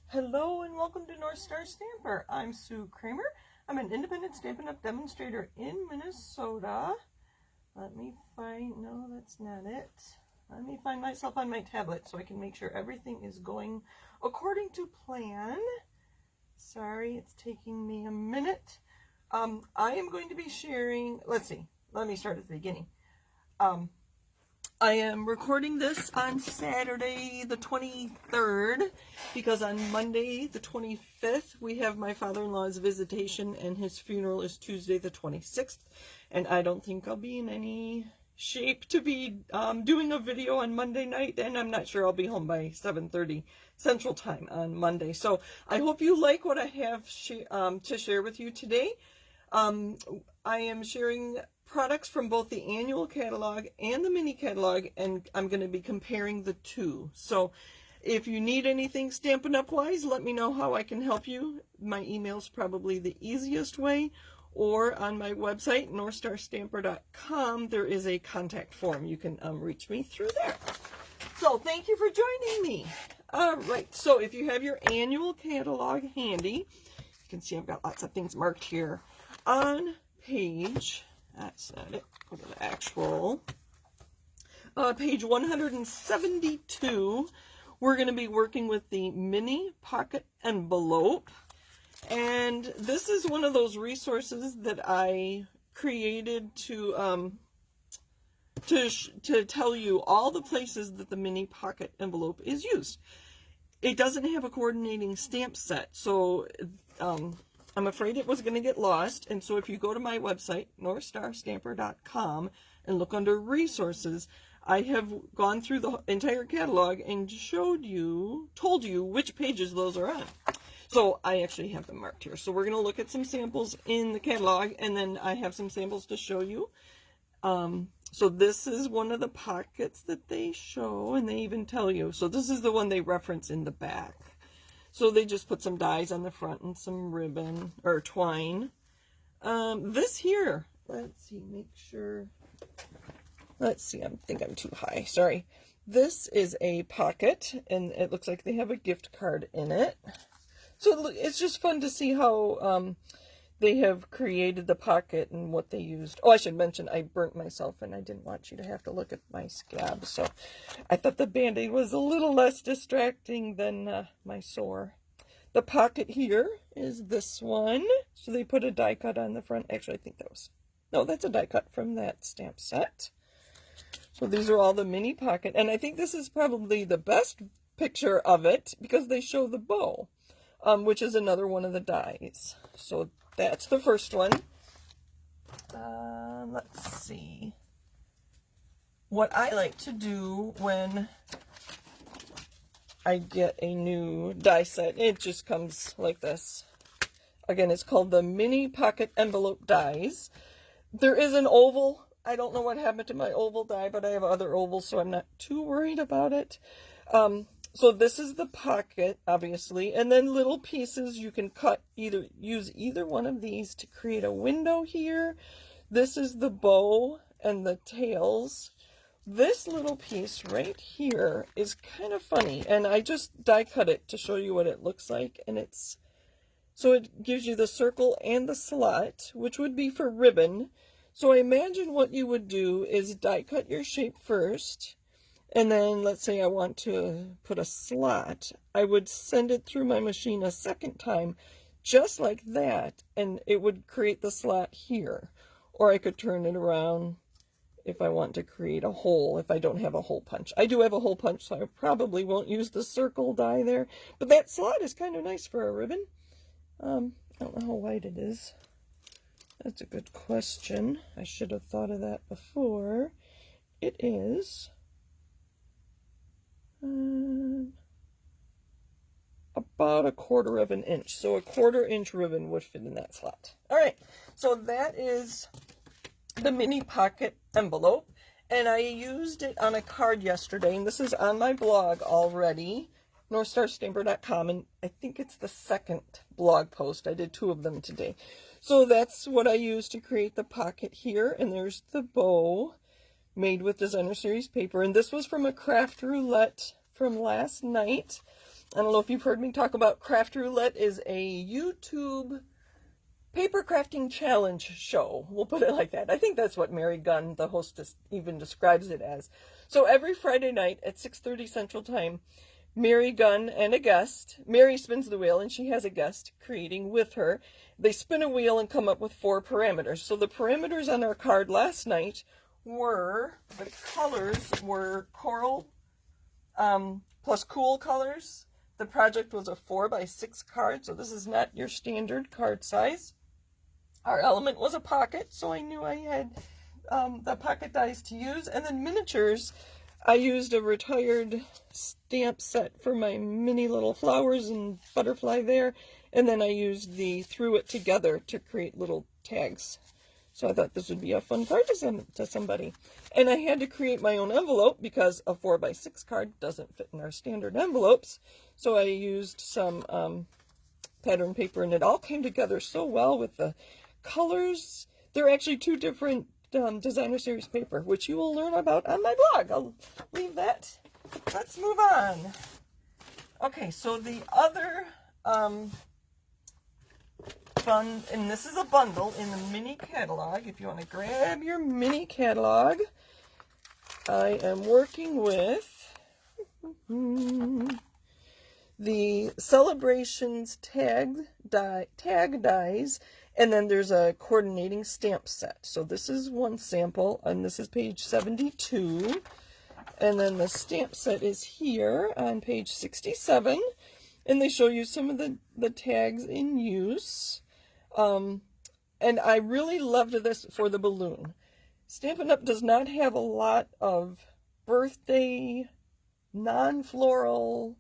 Hello and welcome to North Star Stamper. I'm Sue Kramer. I'm an independent Stampin' Up! Demonstrator in Minnesota. Let me find, no, that's not it. Let me find myself on my tablet so I can make sure everything is going according to plan. Sorry, it's taking me a minute. I am going to be sharing, let's see, let me start at the beginning. I am recording this on Saturday the 23rd because on Monday the 25th we have my father-in-law's visitation and his funeral is Tuesday the 26th, and I don't think I'll be in any shape to be doing a video on Monday night, and I'm not sure I'll be home by 7:30 Central Time on Monday. So I hope you like what I have to share with you today. I am sharing products from both the annual catalog and the mini catalog, and I'm going to be comparing the two. So if you need anything Stampin' Up! Wise, let me know how I can help you. My email's probably the easiest way, or on my website, northstarstamper.com, there is a contact form. You can reach me through there. So thank you for joining me. All right, so if you have your annual catalog handy, you can see I've got lots of things marked here. On page... That's not it. Go to the actual. Page 172, we're going to be working with the mini pocket envelope. And this is one of those resources that I created to tell you all the places that the mini pocket envelope is used. It doesn't have a coordinating stamp set, so I'm afraid it was going to get lost, and so if you go to my website, northstarstamper.com, and look under resources, I have gone through the entire catalog and told you which pages those are on. So I actually have them marked here. So we're going to look at some samples in the catalog, and then I have some samples to show you. So this is one of the pockets that they show, and they even tell you. So this is the one they reference in the back. So they just put some dies on the front and some ribbon or twine. This here, let's see, make sure. Let's see, I think I'm too high. Sorry. This is a pocket, and it looks like they have a gift card in it. So it's just fun to see how they have created the pocket and what they used. Oh, I should mention I burnt myself, and I didn't want you to have to look at my scab. So I thought the Band-Aid was a little less distracting than my sore. The pocket here is this one. So they put a die cut on the front. Actually, I think that was... No, that's a die cut from that stamp set. So these are all the mini pocket. And I think this is probably the best picture of it because they show the bow, which is another one of the dies. So that's the first one. Let's see. What I like to do when I get a new die set, it just comes like this. Again, it's called the Mini Pocket Envelope Dies. There is an oval. I don't know what happened to my oval die, but I have other ovals, so I'm not too worried about it. So this is the pocket, obviously, and then little pieces you can cut, use either one of these to create a window here. This is the bow and the tails. This little piece right here is kind of funny, and I just die cut it to show you what it looks like, and so it gives you the circle and the slot, which would be for ribbon. So I imagine what you would do is die cut your shape first, and then let's say I want to put a slot. I would send it through my machine a second time, just like that, and it would create the slot here. Or I could turn it around if I want to create a hole, if I don't have a hole punch. I do have a hole punch, so I probably won't use the circle die there. But that slot is kind of nice for a ribbon. I don't know how wide it is. That's a good question. I should have thought of that before. It is about 1/4 of an inch. So a 1/4 inch ribbon would fit in that slot. All right, so that is the mini pocket envelope, and I used it on a card yesterday, and this is on my blog already, northstarstamper.com, and I think it's the second blog post. I did 2 of them today. So that's what I used to create the pocket here, and there's the bow made with Designer Series paper, and this was from a craft roulette from last night. I don't know if you've heard me talk about Craft Roulette is a YouTube paper crafting challenge show. We'll put it like that. I think that's what Mary Gunn, the hostess, even describes it as. So every Friday night at 6:30 Central Time, Mary Gunn and a guest, Mary spins the wheel and she has a guest creating with her. They spin a wheel and come up with 4 parameters. So the parameters on our card last night were, the colors were coral plus cool colors. The project was a 4x6 card, so this is not your standard card size. Our element was a pocket, so I knew I had the pocket dies to use. And then miniatures, I used a retired stamp set for my mini little flowers and butterfly there. And then I used the Threw It Together to create little tags. So I thought this would be a fun card to send to somebody. And I had to create my own envelope because a 4x6 card doesn't fit in our standard envelopes. So I used some pattern paper, and it all came together so well with the colors. They're actually 2 different designer series paper, which you will learn about on my blog. I'll leave that. Let's move on. Okay, so the other fun, and this is a bundle in the mini catalog. If you want to grab your mini catalog, I am working with the Celebrations tag dies, and then there's a coordinating stamp set. So this is one sample, and this is page 72. And then the stamp set is here on page 67. And they show you some of the tags in use. And I really loved this for the balloon. Stampin' Up! Does not have a lot of birthday, non-floral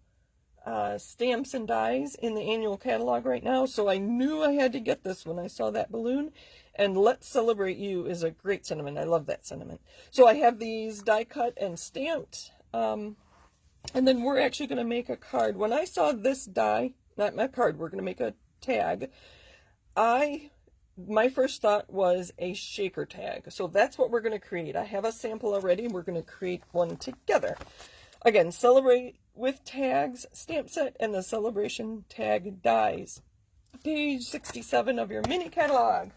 stamps and dies in the annual catalog right now, so I knew I had to get this when I saw that balloon. And Let's Celebrate You is a great sentiment. I love that sentiment. So I have these die cut and stamped, and then we're actually going to make a card. When I saw this die, not my card, we're going to make a tag. My first thought was a shaker tag. So that's what we're going to create. I have a sample already, and we're going to create one together. Again, Celebrate with Tags stamp set and the Celebration tag dies. Page 67 of your mini catalog.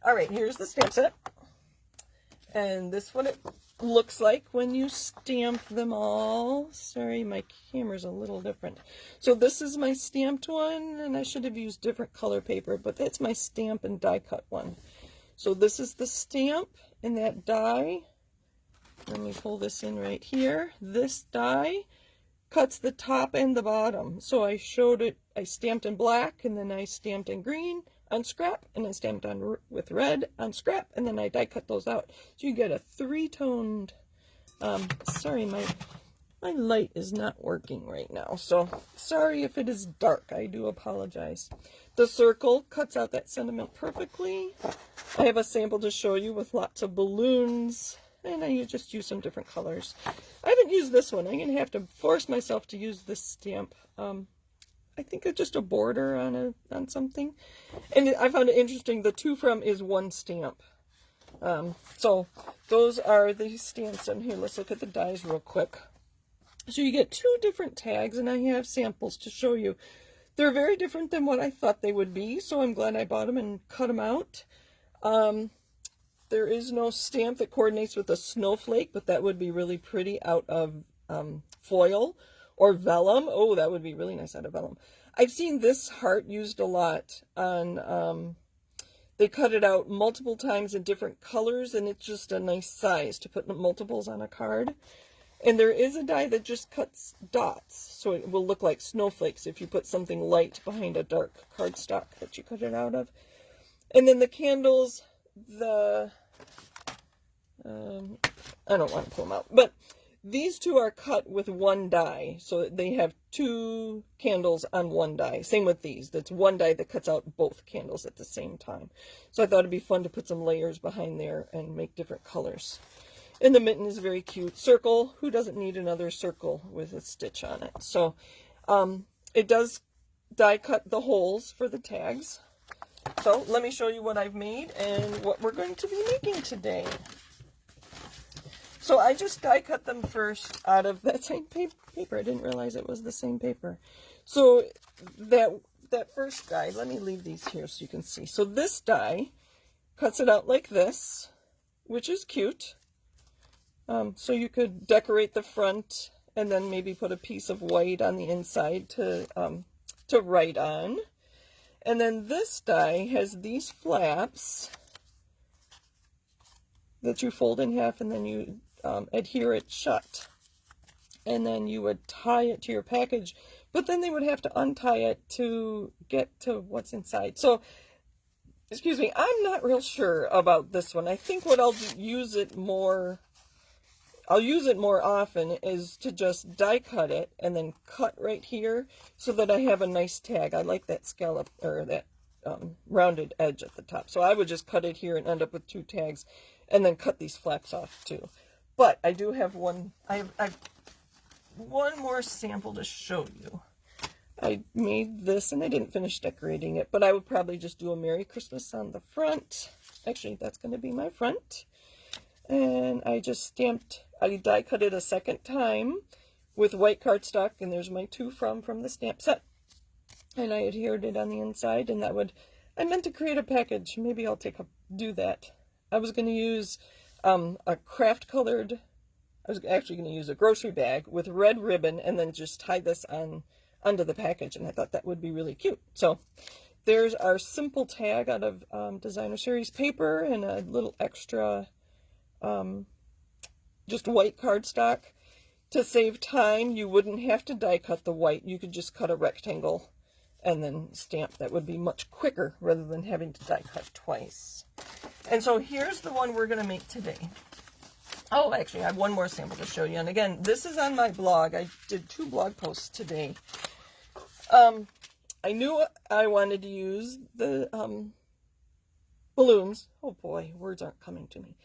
All right, here's the stamp set. And this is what it looks like when you stamp them all. Sorry, my camera's a little different. So this is my stamped one, and I should have used different color paper, but that's my stamp and die cut one. So this is the stamp and that die. Let me pull this in right here. This die cuts the top and the bottom. So I showed it, I stamped in black, and then I stamped in green on scrap, and I stamped on with red on scrap, and then I die cut those out. So you get a 3-toned, sorry, my light is not working right now, so sorry if it is dark. I do apologize. The circle cuts out that sentiment perfectly. I have a sample to show you with lots of balloons, and I just use some different colors. I haven't used this one. I'm going to have to force myself to use this stamp. I think it's just a border on something. And I found it interesting. The to from is one stamp. So those are the stamps on here. Let's look at the dies real quick. So you get 2 different tags, and I have samples to show you. They're very different than what I thought they would be, so I'm glad I bought them and cut them out. There is no stamp that coordinates with a snowflake, but that would be really pretty out of foil or vellum. Oh, that would be really nice out of vellum. I've seen this heart used a lot on, they cut it out multiple times in different colors, and it's just a nice size to put multiples on a card. And there is a die that just cuts dots, so it will look like snowflakes if you put something light behind a dark cardstock that you cut it out of. And then the candles, I don't want to pull them out, but these 2 are cut with one die, so they have 2 candles on one die. Same with these. That's one die that cuts out both candles at the same time. So I thought it'd be fun to put some layers behind there and make different colors. And the mitten is very cute. Circle. Who doesn't need another circle with a stitch on it? So it does die cut the holes for the tags. So let me show you what I've made and what we're going to be making today. So I just die cut them first out of that same paper. I didn't realize it was the same paper. So that first die, let me leave these here so you can see. So this die cuts it out like this, which is cute. So you could decorate the front and then maybe put a piece of white on the inside to write on. And then this die has these flaps that you fold in half, and then you adhere it shut. And then you would tie it to your package, but then they would have to untie it to get to what's inside. So, excuse me, I'm not real sure about this one. I think what I'll use it more often is to just die cut it and then cut right here so that I have a nice tag. I like that scallop, or that rounded edge at the top. So I would just cut it here and end up with 2 tags and then cut these flaps off too. But I do have one, I have one more sample to show you. I made this and I didn't finish decorating it, but I would probably just do a Merry Christmas on the front. Actually, that's going to be my front. And I just I die cut it a second time with white cardstock, and there's my 2 from the stamp set. And I adhered it on the inside, and I meant to create a package. Maybe I'll do that. I was going to use a craft colored, I was actually going to use a grocery bag with red ribbon and then just tie this onto the package, and I thought that would be really cute. So there's our simple tag out of Designer Series paper and a little extra just white cardstock. To save time, you wouldn't have to die cut the white. You could just cut a rectangle and then stamp. That would be much quicker rather than having to die cut twice. And so here's the one we're going to make today. Oh, actually, I have one more sample to show you. And again, this is on my blog. I did 2 blog posts today. I knew I wanted to use the balloons. Oh boy, words aren't coming to me.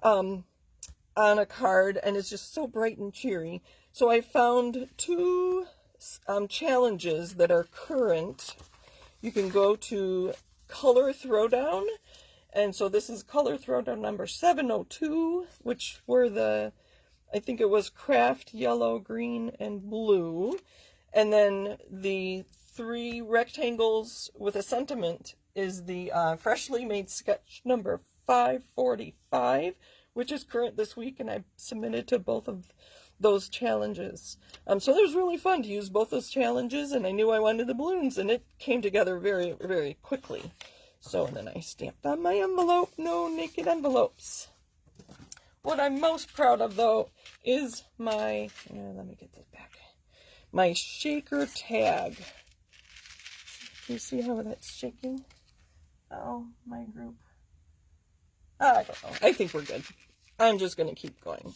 On a card, and it's just so bright and cheery. So I found 2 challenges that are current. You can go to Color Throwdown, and so this is Color Throwdown number 702, which were I think it was craft, yellow, green, and blue. And then the 3 rectangles with a sentiment is the freshly made sketch number 545, which is current this week, and I submitted to both of those challenges. So it was really fun to use both those challenges, and I knew I wanted the balloons, and it came together very, very quickly. So then I stamped on my envelope, no naked envelopes. What I'm most proud of, though, is let me get this back, my shaker tag. Can you see how that's shaking? Oh, my group. I don't know. I think we're good. I'm just going to keep going.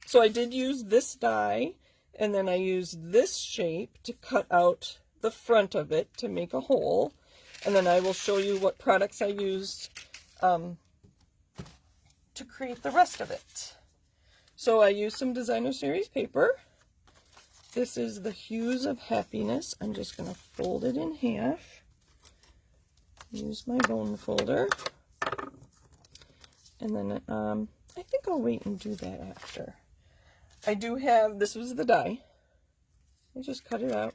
So I did use this die, and then I used this shape to cut out the front of it to make a hole. And then I will show you what products I used to create the rest of it. So I used some Designer Series paper. This is the Hues of Happiness. I'm just going to fold it in half. Use my bone folder. And then I think I'll wait and do that after. I do have, this was the die. I just cut it out.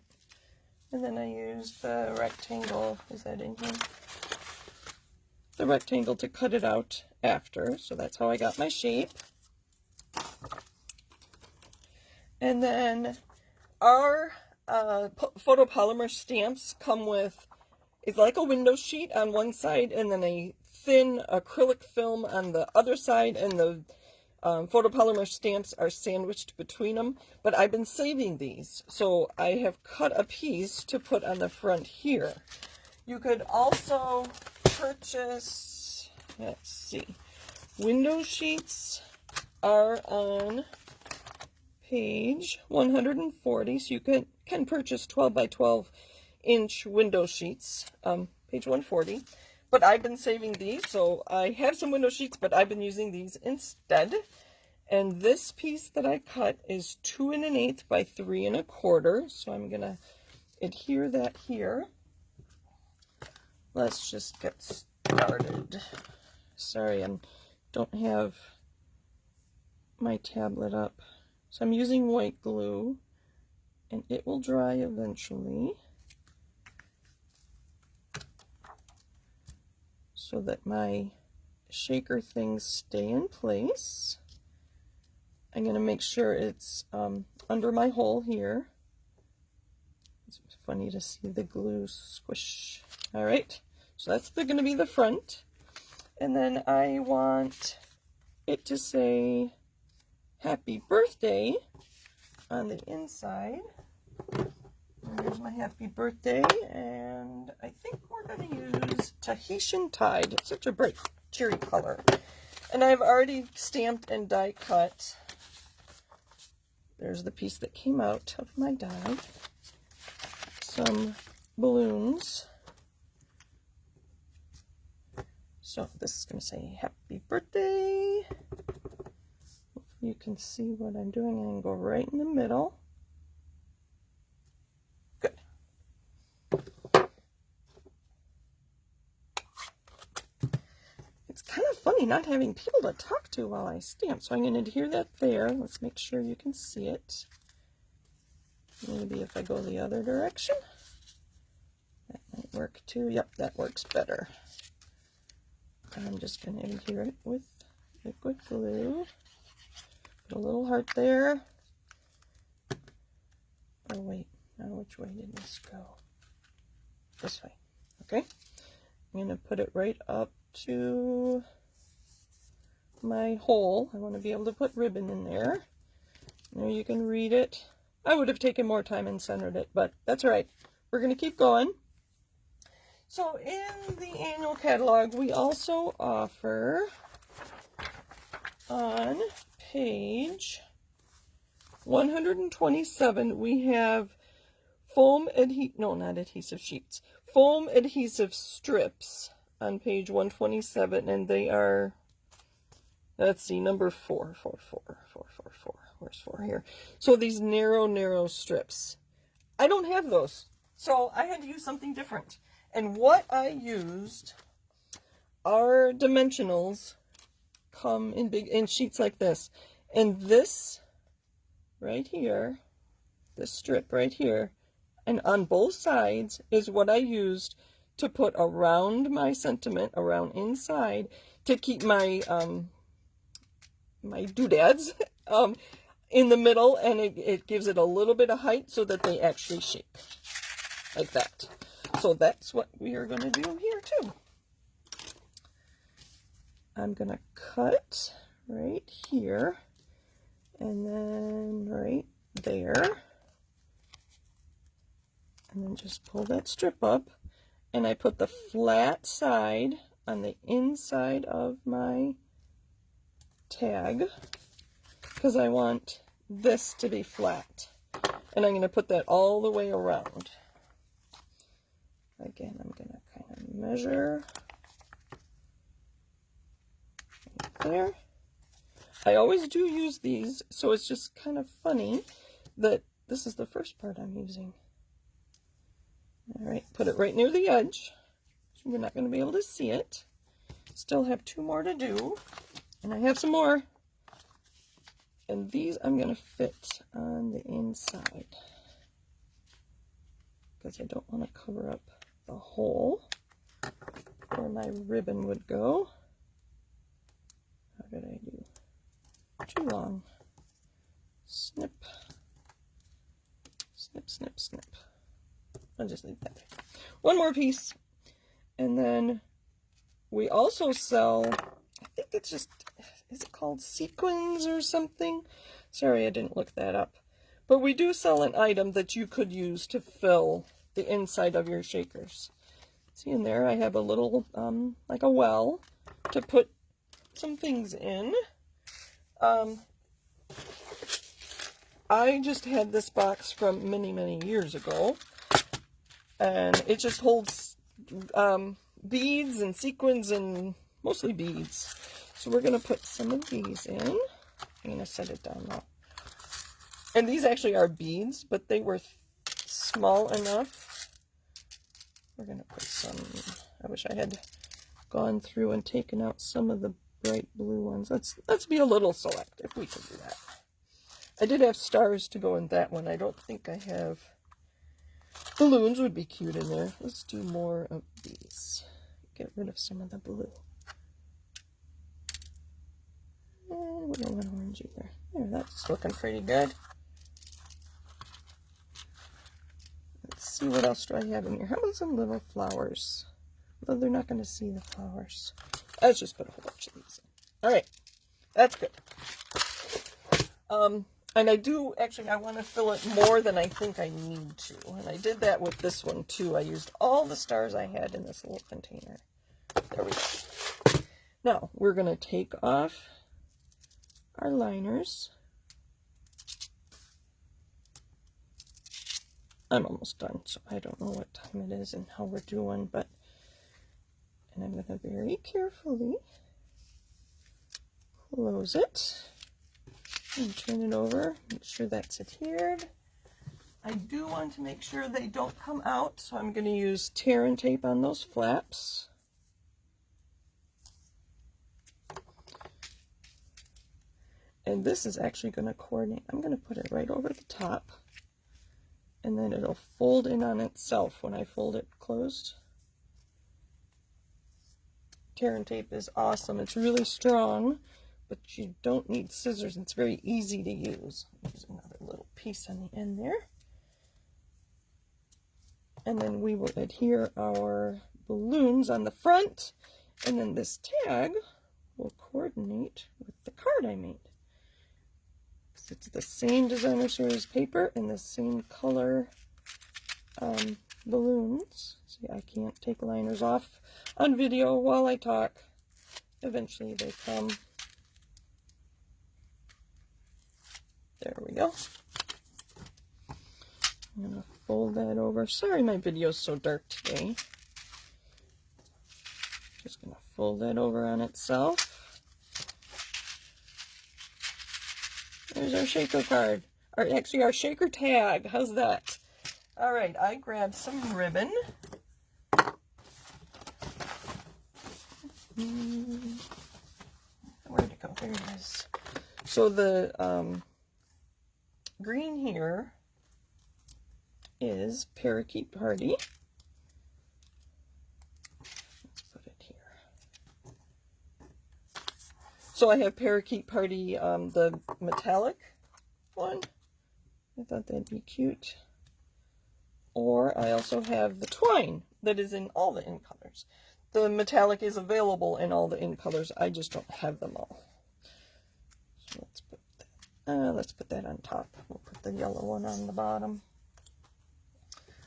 And then I used the rectangle, is that in here? The rectangle to cut it out after. So that's how I got my shape. And then our photopolymer stamps come with, it's like a window sheet on one side and then a thin acrylic film on the other side, and the photopolymer stamps are sandwiched between them. But I've been saving these, so I have cut a piece to put on the front here. You could also purchase, let's see, window sheets are on page 140, so you can purchase 12 by 12 inch window sheets, page 140. But I've been saving these, so I have some window sheets, but I've been using these instead. And this piece that I cut is 2 1/8 by 3 1/4, so I'm going to adhere that here. Let's just get started. Sorry, I don't have my tablet up. So I'm using white glue, and it will dry eventually, so that my shaker things stay in place. I'm going to make sure it's under my hole here. It's funny to see the glue squish. All right, so that's going to be the front. And then I want it to say happy birthday on the inside. And there's my happy birthday, and I think we're going to use Tahitian Tide. It's such a bright, cheery color. And I've already stamped and die cut. There's the piece that came out of my die. Some balloons. So this is going to say happy birthday. Hopefully you can see what I'm doing. I'm going to go right in the middle. Good. It's kind of funny not having people to talk to while I stamp. So I'm going to adhere that there. Let's make sure you can see it. Maybe if I go the other direction. That might work too. Yep, that works better. I'm just going to adhere it with liquid glue. Put a little heart there. Oh wait, now which way did this go? This way. Okay. I'm going to put it right up to my hole. I want to be able to put ribbon in there. Now you can read it. I would have taken more time and centered it, but that's all right. We're going to keep going. So in the annual catalog, we also offer on page 127, we have foam adhesive sheets. Foam adhesive strips on page 127, and they are, let's see, number 4. Where's 4 here? So these narrow strips. I don't have those, so I had to use something different. And what I used are dimensionals, come in sheets like this. And this right here, this strip right here, and on both sides is what I used to put around my sentiment, around inside, to keep my my doodads in the middle, and it gives it a little bit of height so that they actually shape like that. So that's what we are going to do here too. I'm going to cut right here and then right there, and then just pull that strip up, and I put the flat side on the inside of my tag because I want this to be flat, and I'm going to put that all the way around. Again, I'm going to kind of measure right there. I always do use these, so it's just kind of funny that this is the first part I'm using. All right, put it right near the edge. So we're not going to be able to see it. Still have 2 more to do, and I have some more. And these I'm going to fit on the inside because I don't want to cover up the hole where my ribbon would go. How did I do? Too long. Snip. Snip, snip, snip. I'll just leave that. One more piece. And then we also sell, I think it's just, is it called sequins or something? Sorry, I didn't look that up. But we do sell an item that you could use to fill the inside of your shakers. See in there, I have a little, like a well to put some things in. I just had this box from many years ago, and it just holds beads and sequins, and mostly beads. So we're going to put some of these in. I'm going to set it down now. And these actually are beads, but they were small enough. We're going to put some, I wish I had gone through and taken out some of the bright blue ones. Let's be a little selective. We can do that. I did have stars to go in that one. I don't think I have balloons. Would be cute in there. Let's do more of these. Get rid of some of the blue. And we don't want orange either. There, that's looking pretty good. Let's see, what else do I have in here? How about some little flowers? Though they're not going to see the flowers. Let's just put a whole bunch of these in. Alright, that's good. And I do, actually, I want to fill it more than I think I need to. And I did that with this one, too. I used all the stars I had in this little container. There we go. Now, we're going to take off our liners. I'm almost done, so I don't know what time it is and how we're doing, but, and I'm going to very carefully close it and turn it over, make sure that's adhered. I do want to make sure they don't come out, so I'm going to use tear and tape on those flaps. And this is actually going to coordinate. I'm going to put it right over the top, and then it'll fold in on itself when I fold it closed. Tear and tape is awesome. It's really strong, but you don't need scissors. It's very easy to use. There's another little piece on the end there. And then we will adhere our balloons on the front, and then this tag will coordinate with the card I made. It's the same designer series paper and the same color balloons. See, I can't take liners off on video while I talk. Eventually they come. There we go. I'm going to fold that over. Sorry my video's so dark today. Just going to fold that over on itself. There's our shaker card. Or actually our shaker tag. How's that? Alright, I grabbed some ribbon. Where'd it go? There it is. So the green here is Parakeet Party. Let's put it here. So I have Parakeet Party, the metallic one. I thought that'd be cute. Or I also have the twine that is in all the in colors. The metallic is available in all the in colors. I just don't have them all. So let's put that on top. We'll put the yellow one on the bottom.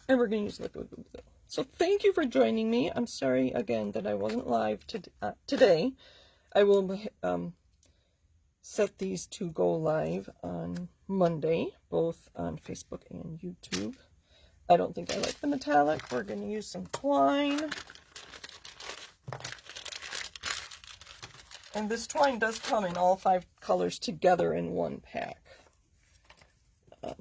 And we're going to use liquid glue. So thank you for joining me. I'm sorry again that I wasn't live today. I will set these to go live on Monday, both on Facebook and YouTube. I don't think I like the metallic. We're going to use some twine. And this twine does come in all 5 colors together in one pack. I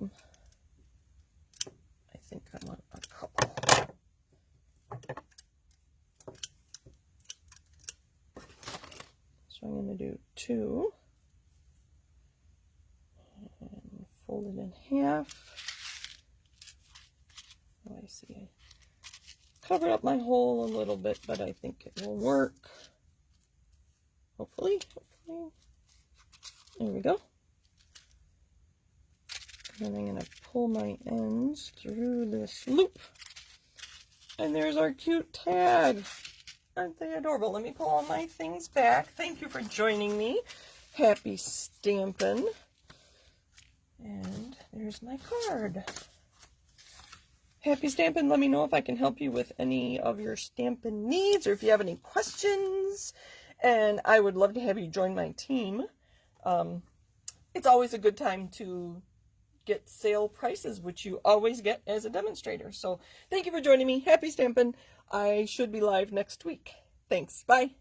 think I want a couple. So I'm going to do 2. And fold it in half. Oh, I see. I covered up my hole a little bit, but I think it will work. Hopefully. There we go. And I'm going to pull my ends through this loop. And there's our cute tag. Aren't they adorable? Let me pull all my things back. Thank you for joining me. Happy stamping. And there's my card. Happy stamping. Let me know if I can help you with any of your stamping needs or if you have any questions. And I would love to have you join my team. It's always a good time to get sale prices, which you always get as a demonstrator. So thank you for joining me. Happy stamping. I should be live next week. Thanks. Bye.